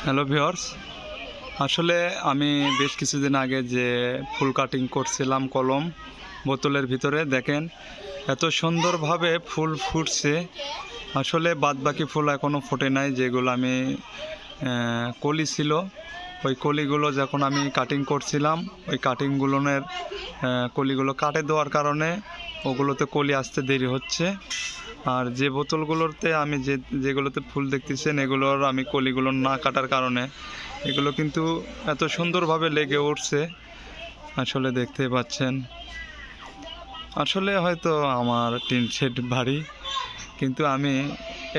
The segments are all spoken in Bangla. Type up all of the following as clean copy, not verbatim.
হ্যালো ভিউয়ার্স, আসলে আমি বেশ কিছুদিন আগে যে ফুল কাটিং করছিলাম কলম বোতলের ভিতরে, দেখেন এত সুন্দরভাবে ফুল ফুটছে। আসলে বাদবাকি ফুল এখনও ফোটে নাই, যেগুলো আমি কলি ছিল ওই কলিগুলো যখন আমি কাটিং করছিলাম, ওই কাটিংগুলোর কলিগুলো কাটে দেওয়ার কারণে ওগুলোতে কলি আসতে দেরি হচ্ছে। আর যে বোতলগুলোতে আমি যেগুলোতে ফুল দেখতেছেন, এগুলোর আমি কলিগুলো না কাটার কারণে এগুলো কিন্তু এত সুন্দরভাবে লেগে উঠছে। আসলে দেখতে পাচ্ছেন, আসলে হয়তো আমার টিন শেড বাড়ি, কিন্তু আমি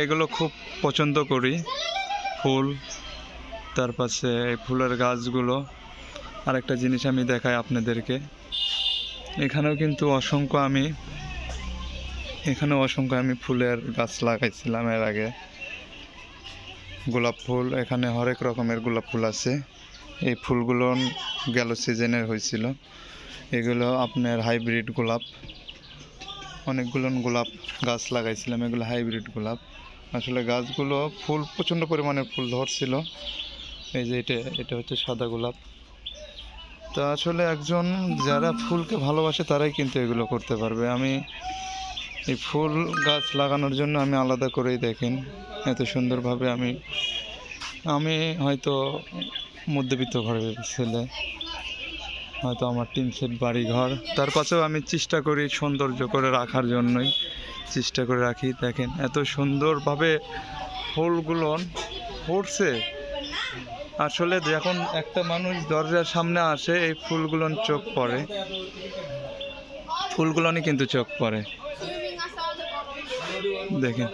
এগুলো খুব পছন্দ করি। ফুল, তার পাশে ফুলের গাছগুলো। আর একটা জিনিস আমি দেখাই আপনাদেরকে, এখানেও কিন্তু অসংখ্য আমি ফুলের গাছ লাগাইছিলাম এর আগে। গোলাপ ফুল, এখানে হরেক রকমের গোলাপ ফুল আছে। এই ফুলগুলো গেল সিজনের হয়েছিল। এগুলো আপনার হাইব্রিড গোলাপ, অনেকগুলো গোলাপ গাছ লাগাইছিলাম, এগুলো হাইব্রিড গোলাপ। আসলে গাছগুলো ফুল প্রচণ্ড পরিমাণে ফুল ধরছিল। এই যে এটা হচ্ছে সাদা গোলাপ। তো আসলে একজন যারা ফুলকে ভালোবাসে তারাই কিন্তু এগুলো করতে পারবে। আমি এই ফুল গাছ লাগানোর জন্য আমি আলাদা করেই, দেখেন এত সুন্দরভাবে আমি হয়তো মধ্যবিত্ত ঘরের ছেলে, হয়তো আমার টিন শেড বাড়ি ঘর, তার পাশেও আমি চেষ্টা করি সৌন্দর্য করে রাখার জন্যই চেষ্টা করে রাখি। দেখেন এত সুন্দরভাবে ফুলগুলো ফুটছে। আসলে যখন একটা মানুষ দরজার সামনে আসে, এই ফুলগুলোর চোখ পড়ে, ফুলগুলোনই কিন্তু চোখ পড়ে। দেখেন।